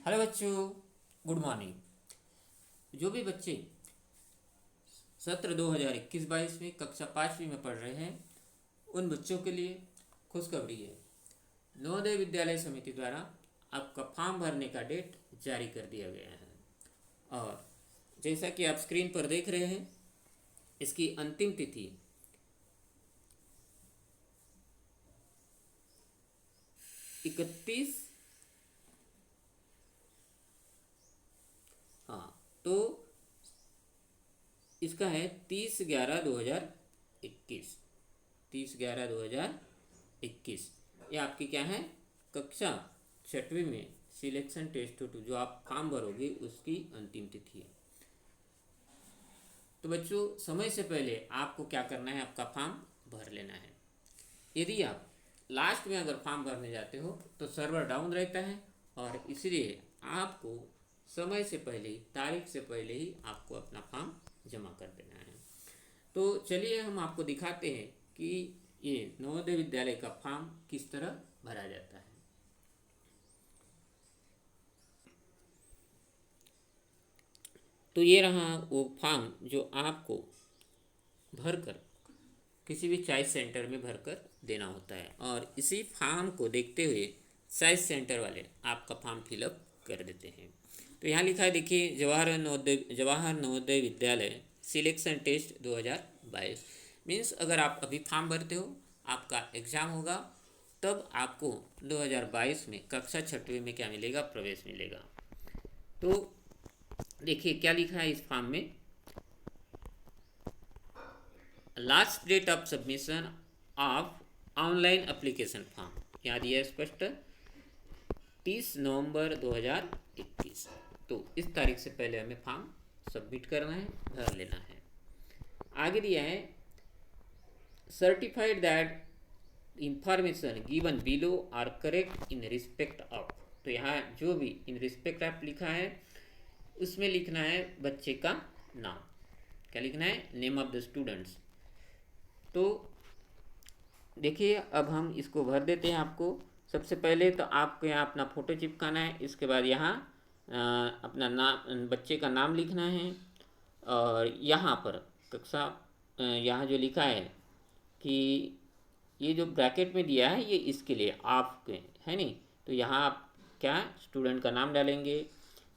Hello बच्चों, good morning. जो भी बच्चे सत्र 2021-22 में कक्षा 5वीं में पढ़ रहे हैं उन बच्चों के लिए खुशखबरी है। नवोदय विद्यालय समिति द्वारा आपका फॉर्म भरने का डेट जारी कर दिया गया है और जैसा कि आप स्क्रीन पर देख रहे हैं, इसकी अंतिम तिथि 31। हाँ, तो इसका है 30/11/2021। 30/11/2021 ये आपकी क्या है, कक्षा 6वीं में सिलेक्शन टेस्ट 2 जो आप फॉर्म भरोगे उसकी अंतिम तिथि है। तो बच्चों, समय से पहले आपको क्या करना है, आपका फॉर्म भर लेना है। यदि आप लास्ट में अगर फॉर्म भरने जाते हो तो सर्वर डाउन रहता है और इसलिए आपको समय से पहले ही, तारीख से पहले ही आपको अपना फॉर्म जमा कर देना है। तो चलिए हम आपको दिखाते हैं कि ये नवोदय विद्यालय का फॉर्म किस तरह भरा जाता है। तो ये रहा वो फॉर्म जो आपको भरकर किसी भी चॉइस सेंटर में भरकर देना होता है और इसी फॉर्म को देखते हुए चॉइस सेंटर वाले आपका फॉर्म फिलअप कर देते हैं। तो यहाँ लिखा है, देखिए, Jawahar Navodaya Vidyalaya selection test 2022। Means अगर आप अभी फॉर्म भरते हो, आपका एग्ज़ाम होगा, तब आपको 2022 में कक्षा 6वीं में क्या मिलेगा, प्रवेश मिलेगा। तो देखिए क्या लिखा है इस फॉर्म में, last date of submission of online application form, यहाँ दिया है स्पष्ट 30 नवंबर 2021। तो इस तारीख से पहले हमें फॉर्म सबमिट करना है, भर लेना है। आगे दिया है, certified that information given below are correct in respect of. तो यहाँ जो भी इन रिस्पेक्ट ऑफ लिखा है उसमें लिखना है बच्चे का नाम। क्या लिखना है, नेम ऑफ द स्टूडेंट्स। तो देखिए अब हम इसको भर देते हैं। आपको सबसे पहले तो आपको यहाँ अपना फ़ोटो चिपकाना है, इसके बाद यहाँ अपना नाम, बच्चे का नाम लिखना है और यहाँ पर कक्षा यहाँ जो लिखा है कि ये जो ब्रैकेट में दिया है ये इसके लिए आपके है नहीं, तो यहाँ आप क्या स्टूडेंट का नाम डालेंगे।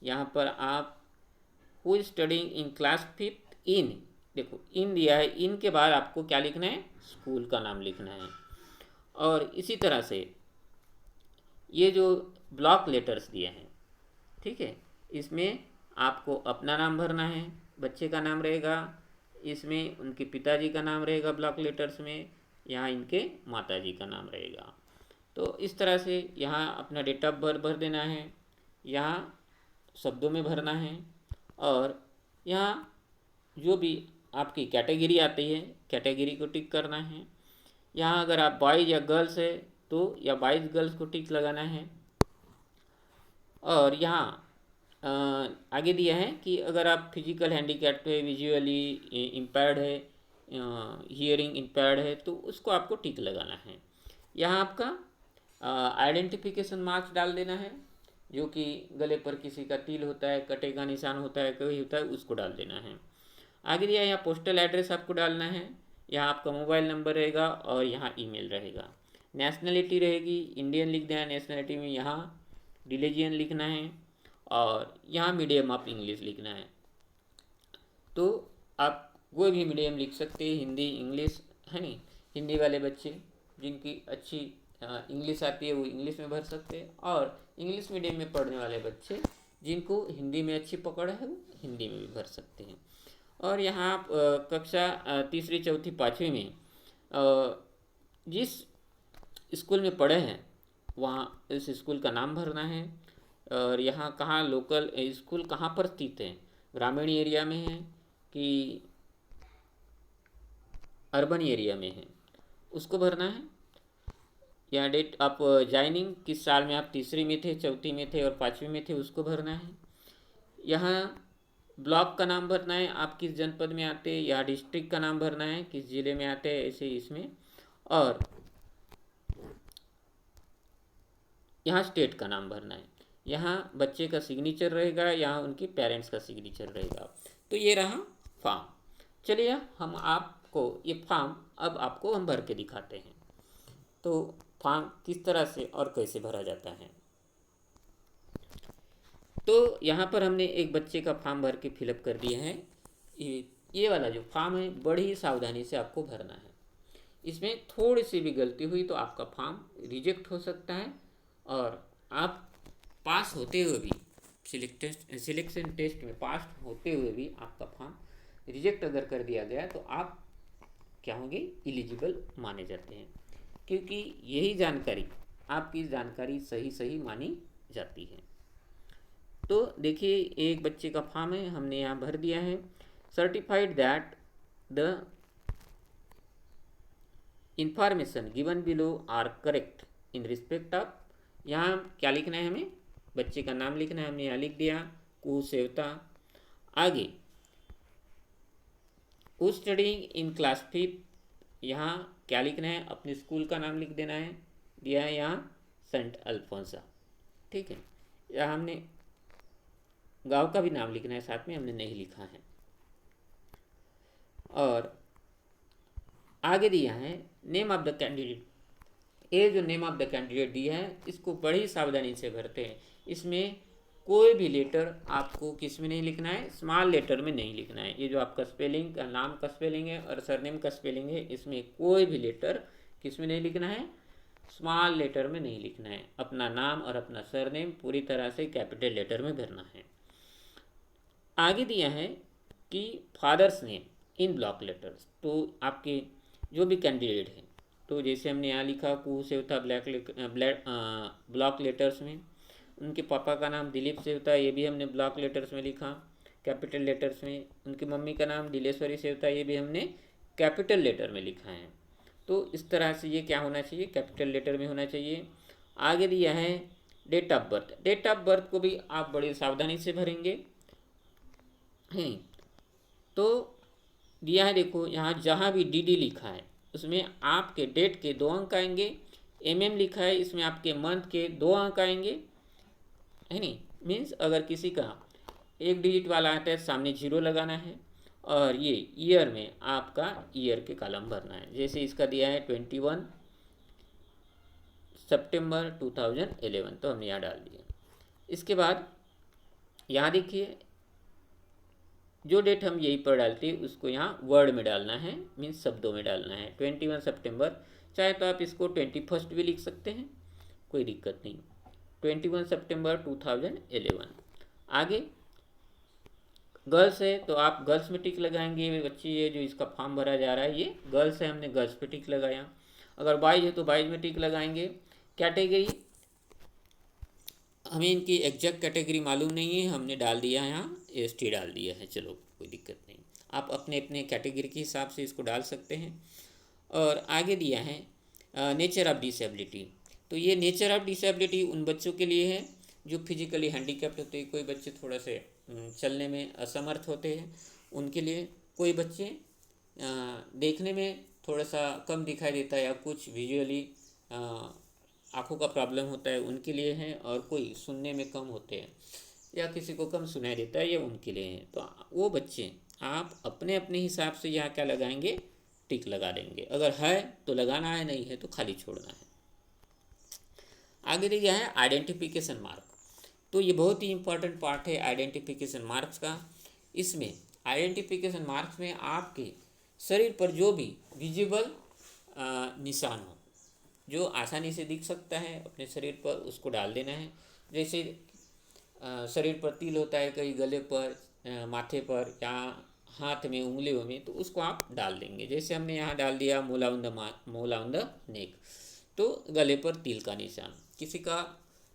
यहाँ पर आप who studying in class 5th इन, देखो इन दिया है, इन के बाद आपको क्या लिखना है, स्कूल का नाम लिखना है। और इसी तरह से ये जो ब्लॉक लेटर्स दिए हैं, ठीक है, इसमें आपको अपना नाम भरना है, बच्चे का नाम रहेगा, इसमें उनके पिताजी का नाम रहेगा ब्लॉक लेटर्स में, यहाँ इनके माताजी का नाम रहेगा। तो इस तरह से यहाँ अपना डेट ऑफ बर्थ भर देना है, यहाँ शब्दों में भरना है और यहाँ जो भी आपकी कैटेगरी आती है कैटेगरी को टिक करना है। यहाँ अगर आप बॉयज़ या गर्ल्स है तो या बॉयज़ गर्ल्स को टिक लगाना है। और यहाँ आगे दिया है कि अगर आप फिजिकल हैंडीकैप है, विजुअली इम्पेयर्ड है, हियरिंग इम्पेयर्ड है तो उसको आपको टिक लगाना है। यहाँ आपका आइडेंटिफिकेशन मार्क्स डाल देना है, जो कि गले पर किसी का तिल होता है, कटे का निशान होता है, कोई होता है, उसको डाल देना है। आगे दिया यहाँ पोस्टल एड्रेस आपको डालना है, यहाँ आपका मोबाइल नंबर रहेगा और यहाँ ईमेल रहेगा। नेशनलिटी रहेगी, इंडियन लिख देना नेशनलिटी में, यहाँ रिलीजियन लिखना है और यहाँ मीडियम ऑफ इंग्लिश लिखना है। तो आप कोई भी मीडियम लिख सकते हैं, हिंदी इंग्लिश है नहीं। हिंदी वाले बच्चे जिनकी अच्छी इंग्लिश आती है वो इंग्लिश में भर सकते हैं और इंग्लिश मीडियम में पढ़ने वाले बच्चे जिनको हिंदी में अच्छी पकड़ है वो हिंदी में भी भर सकते हैं। और यहाँ आप कक्षा 3री 4थी 5वीं में जिस स्कूल में पढ़े हैं वहाँ इस स्कूल का नाम भरना है और यहाँ कहाँ लोकल स्कूल कहाँ पर स्थित है, ग्रामीण एरिया में है कि अर्बन एरिया में है, उसको भरना है। यहाँ डेट आप ज्वाइनिंग किस साल में आप 3री में थे, 4थी में थे और 5वीं में थे उसको भरना है। यहाँ ब्लॉक का नाम भरना है, आप किस जनपद में आते हैं, या डिस्ट्रिक्ट का नाम भरना है, किस ज़िले में आते हैं, ऐसे इसमें। और यहाँ स्टेट का नाम भरना है। यहाँ बच्चे का सिग्नेचर रहेगा, यहाँ उनके पेरेंट्स का सिग्नेचर रहेगा। तो ये रहा फॉर्म। चलिए हम आपको ये फॉर्म अब आपको हम भर के दिखाते हैं। तो फॉर्म किस तरह से और कैसे भरा जाता है। तो यहाँ पर हमने एक बच्चे का फॉर्म भर के फिलअप कर दिया है। ये वाला जो फॉर्म है बड़ी ही सावधानी से आपको भरना है। इसमें थोड़ी सी भी गलती हुई तो आपका फॉर्म रिजेक्ट हो सकता है, और आप पास होते हुए भी सिलेक्शन टेस्ट में पास होते हुए भी आपका फॉर्म रिजेक्ट अगर कर दिया गया तो आप क्या होंगे, एलिजिबल माने जाते हैं, क्योंकि यही जानकारी आपकी जानकारी सही मानी जाती है। तो देखिए एक बच्चे का फॉर्म है, हमने यहाँ भर दिया है। Certified that the information given below are correct in respect of, यहाँ क्या लिखना है, हमें बच्चे का नाम लिखना है, हमने यहाँ लिख दिया कुशेवता। आगे हु स्टडिंग इन क्लास 5, यहाँ क्या लिखना है, अपने स्कूल का नाम लिख देना है, दिया है यहाँ सेंट अल्फोंसा। ठीक है, यहाँ हमने गांव का भी नाम लिखना है, साथ में हमने नहीं लिखा है। और आगे दिया है नेम ऑफ द कैंडिडेट। ये जो नेम ऑफ द कैंडिडेट दिया है इसको बड़ी सावधानी से भरते हैं। इसमें कोई भी लेटर आपको किस में नहीं लिखना है, स्मॉल लेटर में नहीं लिखना है। ये जो आपका स्पेलिंग का नाम का स्पेलिंग है और सरनेम का स्पेलिंग है, इसमें कोई भी लेटर किस में नहीं लिखना है, स्मॉल लेटर में नहीं लिखना है। अपना नाम और अपना सरनेम पूरी तरह से कैपिटल लेटर में भरना है। आगे दिया है कि father's name in block letters. तो आपके जो भी कैंडिडेट हैं, तो जैसे हमने यहाँ लिखा कुशेवता ब्लॉक लेटर्स में, उनके पापा का नाम दिलीप सेवता, ये भी हमने ब्लॉक लेटर्स में लिखा कैपिटल लेटर्स में। उनकी मम्मी का नाम दिलेश्वरी सेवता, ये भी हमने कैपिटल लेटर में लिखा है। तो इस तरह से ये क्या होना चाहिए, कैपिटल लेटर में होना चाहिए। आगे दिया है date of birth. Date of birth को भी आप बड़ी सावधानी से भरेंगे हैं। तो दिया है, देखो यहाँ जहाँ भी डी लिखा है उसमें आपके डेट के 2 अंक आएंगे। लिखा है, इसमें आपके मंथ के 2 अंक आएंगे, है नहीं। मीन्स अगर किसी का 1 डिजिट वाला आता है सामने 0 लगाना है, और ये ईयर में आपका ईयर के कॉलम भरना है। जैसे इसका दिया है 21 सितंबर 2011, तो हमने यहाँ डाल दिया। इसके बाद यहाँ देखिए जो डेट हम यहीं पर डालते हैं उसको यहाँ वर्ड में डालना है, मीन्स शब्दों में डालना है। 21 सितंबर, चाहे तो आप इसको 21 भी लिख सकते हैं, कोई दिक्कत नहीं। 21 सितंबर 2011। आगे गर्ल्स है तो आप गर्ल्स में टिक लगाएंगे। बच्ची ये जो इसका फॉर्म भरा जा रहा है ये गर्ल्स है, हमने गर्ल्स पे टिक लगाया। अगर बॉयज है तो बॉयज में टिक लगाएंगे। कैटेगरी हमें इनकी एग्जैक्ट कैटेगरी मालूम नहीं है, हमने डाल दिया है यहाँ ST डाल दिया है, चलो कोई दिक्कत नहीं। आप अपने अपने कैटेगरी के हिसाब से इसको डाल सकते हैं। और आगे दिया है नेचर ऑफ डिसेबिलिटी। तो ये नेचर ऑफ डिसेबिलिटी उन बच्चों के लिए है जो फिजिकली हैंडीकैप्ड होते हैं। कोई बच्चे थोड़ा से चलने में असमर्थ होते हैं, उनके लिए। कोई बच्चे देखने में थोड़ा सा कम दिखाई देता है या कुछ विजुअली आँखों का प्रॉब्लम होता है, उनके लिए है। और कोई सुनने में कम होते हैं या किसी को कम सुनाई देता है, ये उनके लिए है। तो वो बच्चे आप अपने अपने हिसाब से यहाँ क्या लगाएंगे, टिक लगा देंगे। अगर है तो लगाना है, नहीं है तो खाली छोड़ना है। आगे दिया है आइडेंटिफिकेशन मार्क। तो ये बहुत ही इंपॉर्टेंट पार्ट है आइडेंटिफिकेशन मार्क्स का। इसमें आइडेंटिफिकेशन मार्क्स में आपके शरीर पर जो भी विजिबल निशान हो, जो आसानी से दिख सकता है अपने शरीर पर, उसको डाल देना है। जैसे शरीर पर तिल होता है कहीं गले पर, माथे पर या हाथ में, उंगलियों में, तो उसको आप डाल देंगे। जैसे हमने यहाँ डाल दिया मोल ऑन द नेक, तो गले पर तिल का निशान। किसी का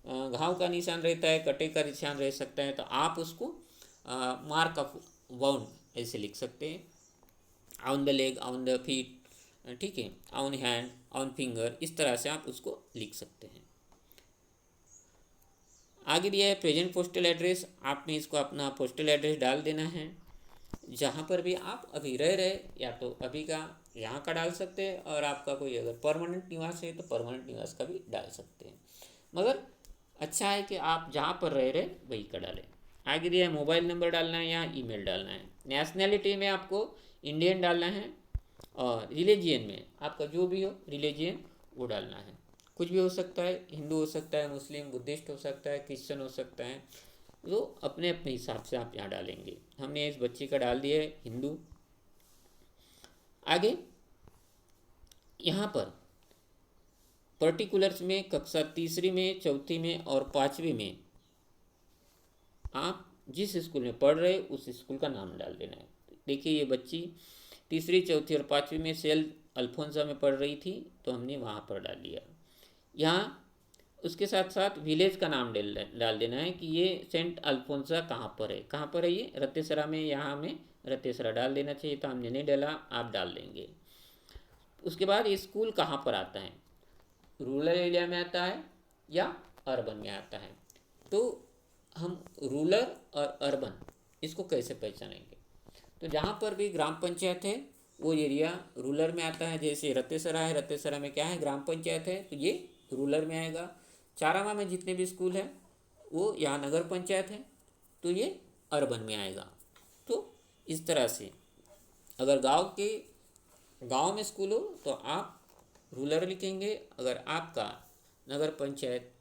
घाव का निशान रहता है, कटे का निशान रह सकता है, तो आप उसको मार्क ऑफ वाउंड ऐसे लिख सकते हैं। On the leg, on the feet, ठीक है, ऑन हैंड, ऑन फिंगर, इस तरह से आप उसको लिख सकते हैं। आगे दिया है प्रेजेंट पोस्टल एड्रेस। आपने इसको अपना पोस्टल एड्रेस डाल देना है जहाँ पर भी आप अभी रह रहे, या तो अभी का यहाँ का डाल सकते हैं, और आपका कोई अगर परमानेंट निवास है तो परमानेंट निवास का भी डाल सकते हैं। मगर अच्छा है कि आप जहाँ पर रह रहे वही का डालें। आगे दिया है मोबाइल नंबर डालना है या ईमेल डालना है। नेशनैलिटी में आपको इंडियन डालना है, और रिलीजियन में आपका जो भी हो रिलीजियन वो डालना है। कुछ भी हो सकता है, हिंदू हो सकता है, मुस्लिम, बुद्धिस्ट हो सकता है, क्रिश्चियन हो सकता है, तो अपने अपने हिसाब से आप यहाँ डालेंगे। हमने इस बच्ची का डाल दिया है हिंदू। आगे यहाँ पर पर्टिकुलर्स में कक्षा तीसरी में, चौथी में और पाँचवीं में आप जिस स्कूल में पढ़ रहे उस स्कूल का नाम डाल देना है। देखिए ये बच्ची तीसरी, चौथी और पाँचवीं में सेंट अल्फोंसा में पढ़ रही थी, तो हमने वहाँ पर डाल दिया। यहाँ उसके साथ साथ विलेज का नाम डाल देना है कि ये सेंट अल्फोंसा कहाँ पर है। कहाँ पर है ये? रत्तेसरा में। यहाँ हमें रत्तेसरा डाल देना चाहिए था, हमने नहीं डाला, आप डाल देंगे। उसके बाद ये स्कूल कहाँ पर आता है, रूरल एरिया में आता है या अर्बन में आता है। तो हम रूरल और अर्बन इसको कैसे पहचानेंगे? तो जहाँ पर भी ग्राम पंचायत है वो एरिया रूरल में आता है। जैसे रत्तेसरा है, रत्तेसरा में क्या है, ग्राम पंचायत है, तो ये रूरल में आएगा। चारामा में जितने भी स्कूल हैं वो यहाँ नगर पंचायत है, तो ये अर्बन में आएगा। तो इस तरह से अगर गांव में स्कूल हो तो आप रूरल लिखेंगे, अगर आपका नगर पंचायत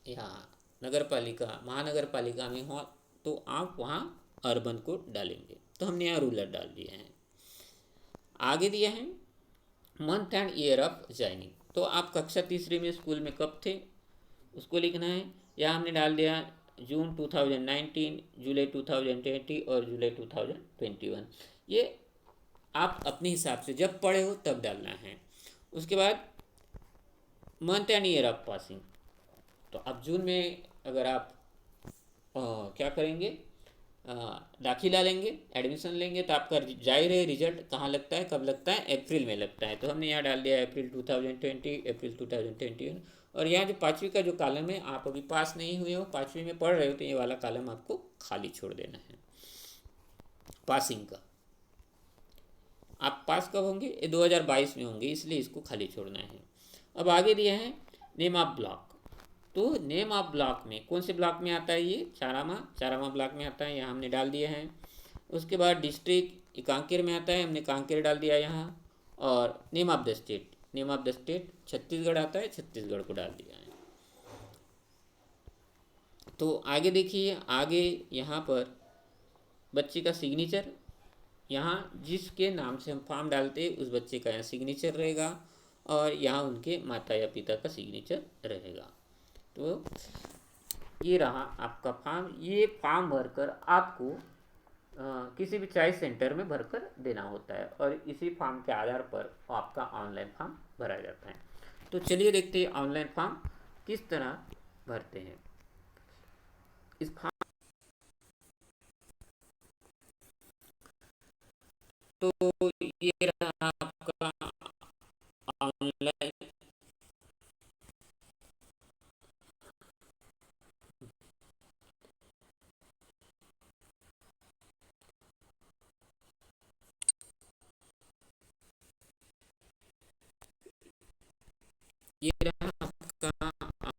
या नगर पालिका, महानगर पालिका में हो तो आप वहाँ अर्बन को डालेंगे। तो हमने यहाँ रूरल डाल दिया है। आगे दिया है month and year of joining. तो आप कक्षा तीसरी में स्कूल में कब थे उसको लिखना है। यहाँ हमने डाल दिया जून 2019, जुलाई 2020 और जुलाई 2021। ये आप अपने हिसाब से जब पढ़े हो तब डालना है। उसके बाद month and year of passing. तो अब जून में अगर आप क्या करेंगे, दाखिला लेंगे, एडमिशन लेंगे, तो आपका जाहिर है रिजल्ट कहाँ लगता है, कब लगता है, अप्रैल में लगता है। तो हमने यहाँ डाल दिया अप्रैल 2020, अप्रैल 2021। और यहाँ जो पाँचवीं का जो कॉलम है, आप अभी पास नहीं हुए हो, पाँचवीं में पढ़ रहे हो, तो ये वाला कॉलम आपको खाली छोड़ देना है पासिंग का। आप पास कब होंगे, ये 2022 में होंगे, इसलिए इसको खाली छोड़ना है। अब आगे दिया है नेम ऑफ ब्लॉक। तो नेम ऑफ ब्लॉक में कौन से ब्लॉक में आता है, ये चारामा ब्लॉक में आता है, यहाँ हमने डाल दिया है। उसके बाद डिस्ट्रिक्ट कांकेर में आता है, हमने कांकेर डाल दिया यहाँ। और name of the state Chhattisgarh आता है, छत्तीसगढ़ को डाल दिया है। तो आगे देखिए, आगे यहाँ पर बच्चे का सिग्नेचर, यहाँ जिसके नाम से हम फॉर्म डालते हैं उस बच्चे का यहाँ सिग्नेचर रहेगा, और यहाँ उनके माता या पिता का सिग्नेचर रहेगा। तो ये रहा आपका फॉर्म। ये फॉर्म भरकर आपको किसी भी चॉइस सेंटर में भरकर देना होता है, और इसी फॉर्म के आधार पर आपका ऑनलाइन फॉर्म भरा जाता है। तो चलिए देखते हैं ऑनलाइन फॉर्म किस तरह भरते हैं। इस फॉर्म तो ये रहा आपका ऑनलाइन, ये रहा आपका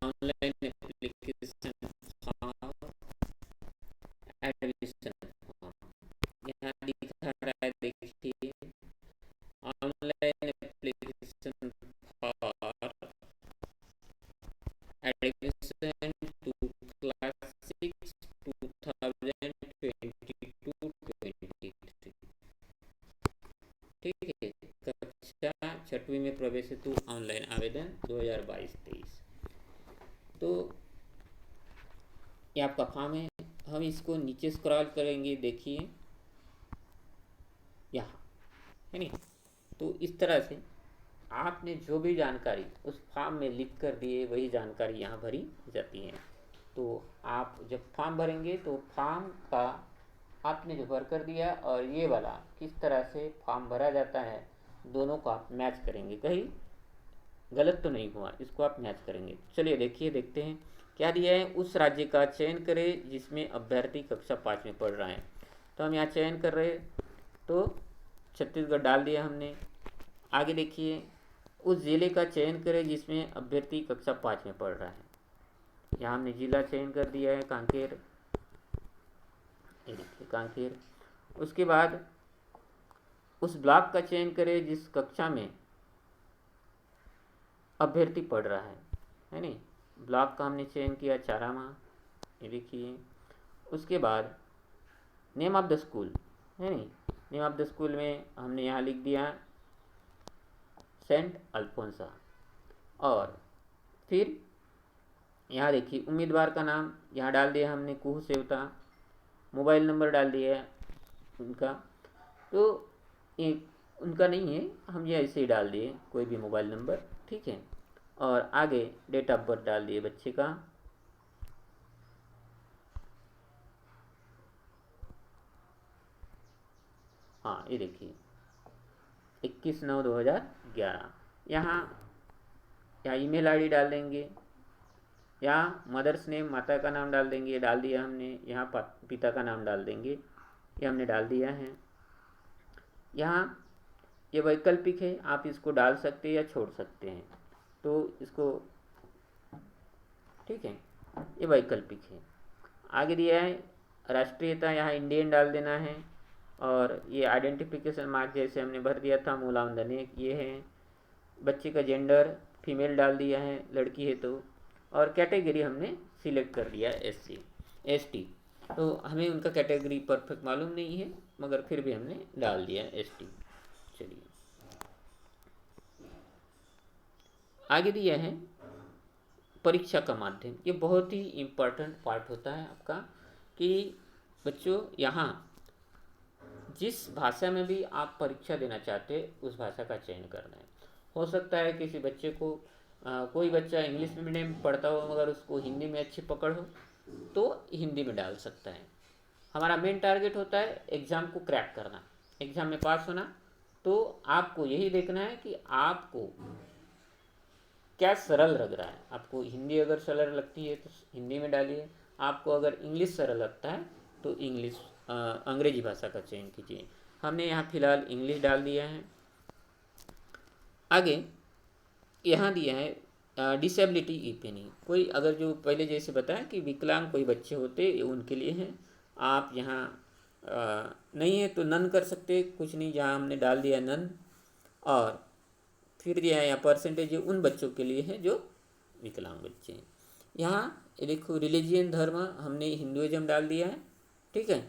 online application form, admission form. यहाँ दिखा रहा है, देखिए online application for admission to class 6 2022-23। ठीक है, कक्षा छठवीं में प्रवेश हेतु ऑनलाइन आवेदन 2022-23। तो ये आपका फॉर्म है। हम इसको नीचे स्क्रॉल करेंगे, देखिए यहाँ है नहीं। तो इस तरह से आपने जो भी जानकारी उस फॉर्म में लिख कर दिए वही जानकारी यहाँ भरी जाती है। तो आप जब फॉर्म भरेंगे तो फॉर्म का आपने जो भर कर दिया और ये वाला किस तरह से फॉर्म भरा जाता है, दोनों को आप मैच करेंगे, कहीं गलत तो नहीं हुआ, इसको आप मैच करेंगे। चलिए देखिए, देखते हैं क्या दिया है। उस राज्य का चयन करें जिसमें अभ्यर्थी कक्षा 5 में पढ़ रहा है। तो हम यहाँ चयन कर रहे, तो छत्तीसगढ़ डाल दिया हमने। आगे देखिए, उस जिले का चयन करें जिसमें अभ्यर्थी कक्षा 5 में पढ़ रहा है। यहाँ हमने जिला चयन कर दिया है कांकेर, ये देखिए कांकेर। उसके बाद उस ब्लॉक का चयन करें जिस कक्षा में अभ्यर्थी पढ़ रहा है नहीं। ब्लॉक का हमने चयन किया चारामा, ये देखिए। उसके बाद नेम ऑफ द स्कूल है नहीं, नेम ऑफ द स्कूल में हमने यहाँ लिख दिया सेंट अल्फोंसा। और फिर यहाँ देखिए उम्मीदवार का नाम यहाँ डाल दिया हमने कुह सेवता, मोबाइल नंबर डाल दिया है उनका, तो एक उनका नहीं है, हम ये ऐसे ही डाल दिए कोई भी मोबाइल नंबर, ठीक है। और आगे डेट ऑफ बर्थ डाल दिए बच्चे का, हाँ ये देखिए 21/9/2011। यहाँ ईमेल आईडी डाल देंगे, यहाँ मदर्स नेम माता का नाम डाल देंगे, डाल दिया हमने। यहाँ पिता का नाम डाल देंगे, ये हमने डाल दिया है। यहाँ ये वैकल्पिक है, आप इसको डाल सकते हैं या छोड़ सकते हैं, तो इसको ठीक है, ये वैकल्पिक है। आगे दिया है राष्ट्रीयता, यहाँ इंडियन डाल देना है। और ये आइडेंटिफिकेशन मार्क जैसे हमने भर दिया था मूलांकन, ये है। बच्चे का जेंडर फीमेल डाल दिया है, लड़की है तो। और कैटेगरी हमने सिलेक्ट कर दिया SC ST, तो हमें उनका कैटेगरी परफेक्ट मालूम नहीं है मगर फिर भी हमने डाल दिया ST। चलिए आगे दिया है परीक्षा का माध्यम। ये बहुत ही इम्पोर्टेंट पार्ट होता है आपका कि बच्चों यहाँ जिस भाषा में भी आप परीक्षा देना चाहते हैं उस भाषा का चयन करना है। हो सकता है किसी बच्चे को कोई बच्चा इंग्लिश मीडियम में पढ़ता हो मगर उसको हिंदी में अच्छी पकड़ हो तो हिंदी में डाल सकता है। हमारा मेन टारगेट होता है एग्ज़ाम को क्रैक करना, एग्ज़ाम में पास होना। तो आपको यही देखना है कि आपको क्या सरल लग रहा है। आपको हिंदी अगर सरल लगती है तो हिंदी में डालिए, आपको अगर इंग्लिश सरल लगता है तो इंग्लिश अंग्रेजी भाषा का चयन कीजिए। हमने यहाँ फिलहाल इंग्लिश डाल दिया है। आगे यहाँ दिया है डिसेबिलिटी ईपेनी, कोई अगर जो पहले जैसे बताया कि विकलांग कोई बच्चे होते उनके लिए हैं। आप यहाँ नहीं है तो नन कर सकते, कुछ नहीं, जहाँ हमने डाल दिया नन। और फिर दिया है यहाँ परसेंटेज, उन बच्चों के लिए है जो विकलांग बच्चे हैं। यहाँ देखो रिलीजियन धर्म हमने हिंदुइज्म डाल दिया है, ठीक है।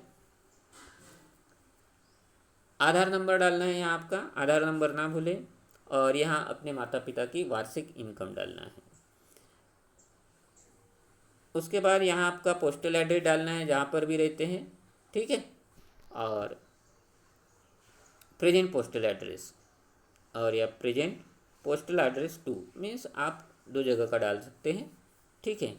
आधार नंबर डालना है यहाँ आपका, आधार नंबर ना भूलें। और यहाँ अपने माता पिता की वार्षिक इनकम डालना है। उसके बाद यहाँ आपका पोस्टल एड्रेस डालना है जहाँ पर भी रहते हैं, ठीक है। और प्रेजेंट पोस्टल एड्रेस, और या present postal address two, means आप 2 जगह का डाल सकते हैं, ठीक है।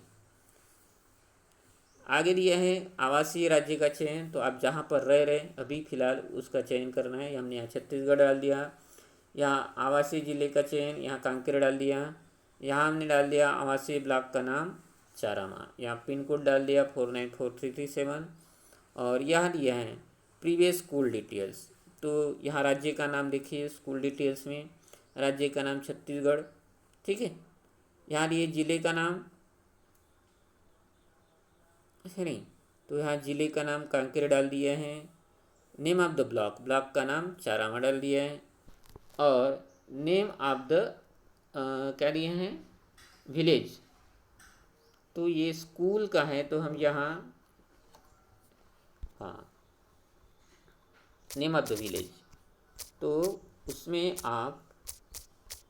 आगे दिया है आवासीय राज्य का चयन, तो आप जहाँ पर रह रहे अभी फ़िलहाल उसका चयन करना है। हमने यहाँ छत्तीसगढ़ डाल दिया। यहाँ आवासीय ज़िले का चयन, यहाँ कांकेर डाल दिया। यहाँ हमने डाल दिया आवासीय ब्लॉक का नाम चारामा, यहाँ पिन कोड डाल दिया 494337। और यहाँ दिया है प्रीवियस स्कूल डिटेल्स, तो यहाँ राज्य का नाम देखिए स्कूल डिटेल्स में, राज्य का नाम छत्तीसगढ़, ठीक है। यहाँ दिए जिले का नाम है नहीं, तो यहाँ जिले का नाम कांकेर डाल दिया है। Name of the block, block का नाम चारामा डाल दिया है। और नेम ऑफ द क्या दिए हैं विलेज, तो ये स्कूल का है तो हम यहाँ हाँ नेम ऑफ द विलेज, तो उसमें आप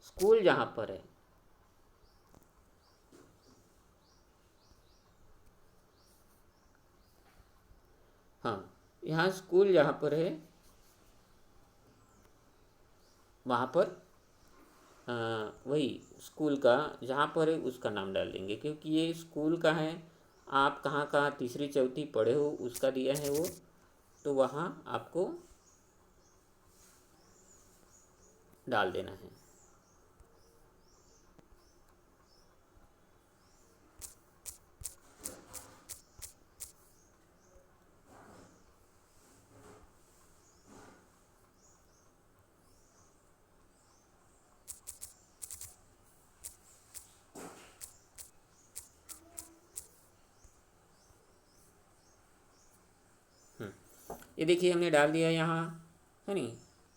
स्कूल जहाँ पर है हाँ, यहाँ स्कूल जहाँ पर है वहाँ पर वही स्कूल का जहाँ पर है उसका नाम डाल देंगे, क्योंकि ये स्कूल का है। आप कहाँ कहाँ तीसरी चौथी पढ़े हो उसका दिया है वो, तो वहाँ आपको डाल देना है। ये देखिए हमने डाल दिया यहाँ, है नहीं।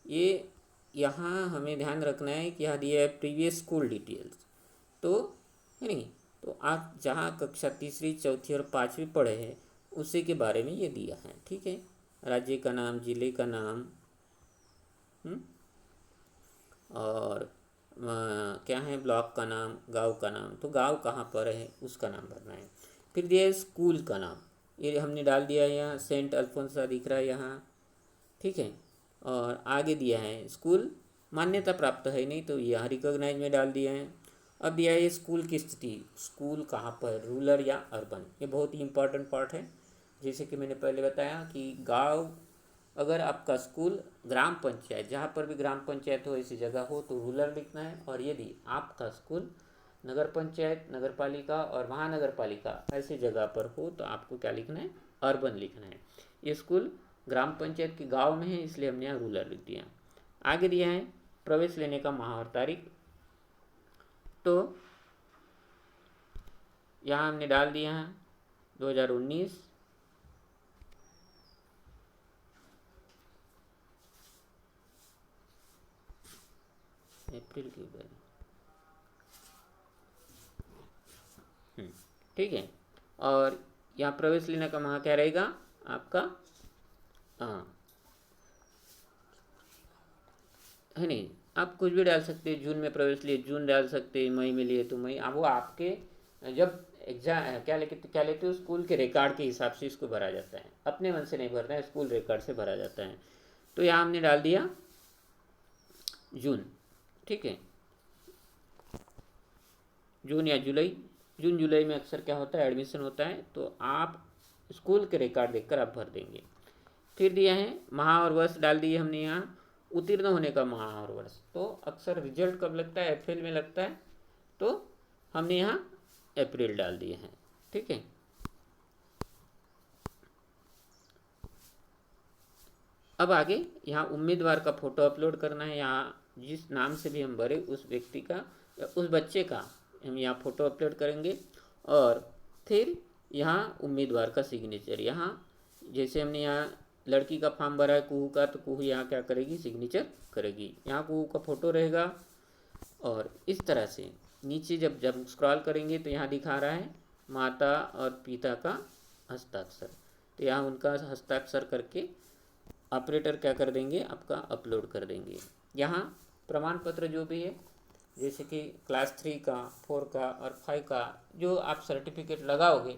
ये यहाँ हमें ध्यान रखना है कि यहाँ दिया है प्रीवियस स्कूल डिटेल्स, तो है नहीं। तो आप जहाँ कक्षा तीसरी चौथी और पाँचवीं पढ़े हैं उसी के बारे में ये दिया है, ठीक है। राज्य का नाम, जिले का नाम, और क्या है, ब्लॉक का नाम, गांव का नाम, तो गांव कहाँ पर है उसका नाम भरना है। फिर दिया है स्कूल का नाम, ये हमने डाल दिया है यहाँ, सेंट अल्फोंसा दिख रहा है यहाँ, ठीक है। और आगे दिया है स्कूल मान्यता प्राप्त है नहीं, तो यहाँ रिकॉग्नाइज में डाल दिया है। अब दिया है स्कूल की स्थिति, स्कूल कहाँ पर, रूरल या अर्बन, ये बहुत ही इंपॉर्टेंट पार्ट है। जैसे कि मैंने पहले बताया कि गांव, अगर आपका स्कूल ग्राम पंचायत, जहाँ पर भी ग्राम पंचायत हो ऐसी जगह हो तो रूरल लिखना है, और यदि आपका स्कूल नगर पंचायत, नगर पालिका और महानगर पालिका ऐसी जगह पर हो तो आपको क्या लिखना है, अर्बन लिखना है। ये स्कूल ग्राम पंचायत के गांव में है इसलिए हमने यहाँ रूरल लिख दिया। आगे दिया है प्रवेश लेने का माह और तारीख, तो यहाँ हमने डाल दिया है 2019, अप्रैल की बार, ठीक है। और यहाँ प्रवेश लेने का माह क्या रहेगा आपका, हाँ, है नहीं। आप कुछ भी डाल सकते हैं, जून में प्रवेश लिए जून डाल सकते हैं, मई में लिए तो मई, अब वो आपके जब एग्जाम क्या लेते हो स्कूल के रिकॉर्ड के हिसाब से इसको भरा जाता है, अपने मन से नहीं भरना है, स्कूल रिकॉर्ड से भरा जाता है। तो यहाँ हमने डाल दिया जून, ठीक है, जून या जुलाई। जून जुलाई में अक्सर क्या होता है, एडमिशन होता है, तो आप स्कूल के रिकॉर्ड देखकर आप भर देंगे। फिर दिया है माह और वर्ष डाल दिए हमने यहाँ, उत्तीर्ण होने का माह और वर्ष, तो अक्सर रिजल्ट कब लगता है, अप्रैल में लगता है, तो हमने यहाँ अप्रैल डाल दिए हैं, ठीक है। अब आगे यहाँ उम्मीदवार का फोटो अपलोड करना है, यहाँ जिस नाम से भी हम भरे उस व्यक्ति का या उस बच्चे का हम यहाँ फ़ोटो अपलोड करेंगे। और फिर यहाँ उम्मीदवार का सिग्नेचर, यहाँ जैसे हमने यहाँ लड़की का फॉर्म भरा है कुहू का, तो कुहू यहाँ क्या करेगी, सिग्नेचर करेगी, यहाँ कुहू का फ़ोटो रहेगा। और इस तरह से नीचे जब जब स्क्रॉल करेंगे तो यहाँ दिखा रहा है माता और पिता का हस्ताक्षर, तो यहाँ उनका हस्ताक्षर करके ऑपरेटर क्या कर देंगे, आपका अपलोड कर देंगे। यहाँ प्रमाण पत्र जो भी है, जैसे कि क्लास 3 का, 4 का और 5 का जो आप सर्टिफिकेट लगाओगे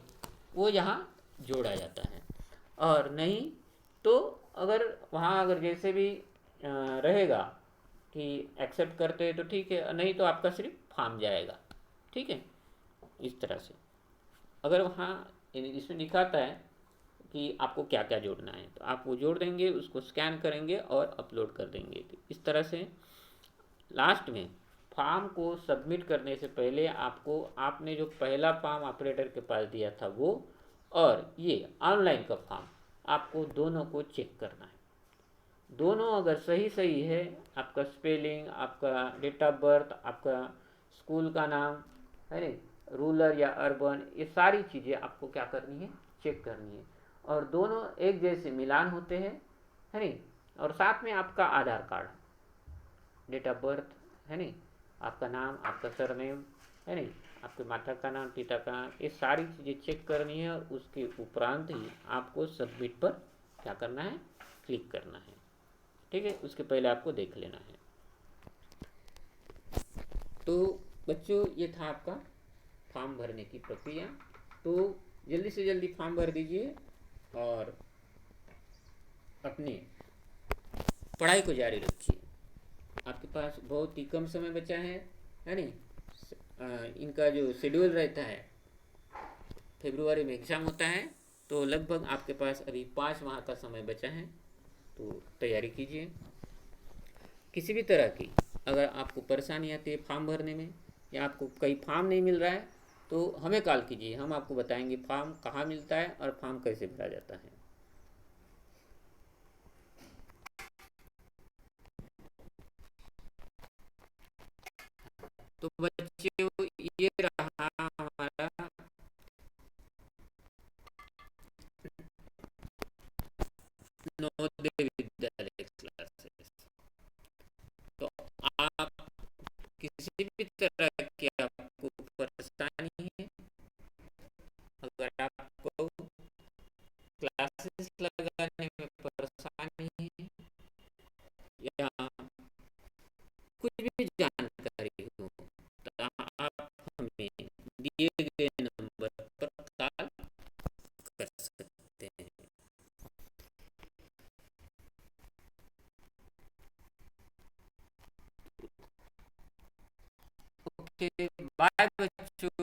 वो यहाँ जोड़ा जाता है। और नहीं तो अगर वहाँ अगर जैसे भी रहेगा कि एक्सेप्ट करते हैं तो ठीक है, नहीं तो आपका सिर्फ फॉर्म जाएगा, ठीक है। इस तरह से अगर वहाँ इसमें दिखाता है कि आपको क्या क्या जोड़ना है तो आप वो जोड़ देंगे, उसको स्कैन करेंगे और अपलोड कर देंगे। तो इस तरह से लास्ट में फॉर्म को सबमिट करने से पहले आपको, आपने जो पहला फॉर्म ऑपरेटर के पास दिया था वो, और ये ऑनलाइन का फॉर्म, आपको दोनों को चेक करना है। दोनों अगर सही सही है, आपका स्पेलिंग, आपका डेट ऑफ बर्थ, आपका स्कूल का नाम, है ना, रूरल या अर्बन, ये सारी चीज़ें आपको क्या करनी है, चेक करनी है। और दोनों एक जैसे मिलान होते हैं, है नहीं, और साथ में आपका आधार कार्ड, डेट ऑफ बर्थ, है नहीं, आपका नाम, आपका सरनेम, है नहीं, आपके माता का नाम, पिता का नाम, ये सारी चीज़ें चेक करनी है। और उसके उपरांत ही आपको सबमिट पर क्या करना है, क्लिक करना है, ठीक है। उसके पहले आपको देख लेना है। तो बच्चों ये था आपका फॉर्म भरने की प्रक्रिया। तो जल्दी से जल्दी फॉर्म भर दीजिए और अपने पढ़ाई को जारी रखिए। आपके पास बहुत ही कम समय बचा है नहीं। इनका जो शेड्यूल रहता है, फरवरी में एग्ज़ाम होता है, तो लगभग आपके पास अभी 5 माह का समय बचा है, तो तैयारी कीजिए। किसी भी तरह की अगर आपको परेशानी आती है फॉर्म भरने में, या आपको कहीं फॉर्म नहीं मिल रहा है तो हमें कॉल कीजिए, हम आपको बताएंगे फॉर्म कहाँ मिलता है और फॉर्म कैसे भरा जाता है। तो बच्चों ये रहा हमारा नवोदय विद्यालय क्लासेस। तो आप किसी भी तरह की आपको परेशानी है, अगर आपको क्लासेस लगाने में परेशानी है या कुछ भी जानकारी हो, तो आप हमें दिए गए नंबर पर कॉल कर सकते हैं। ओके, बाय बच्चों।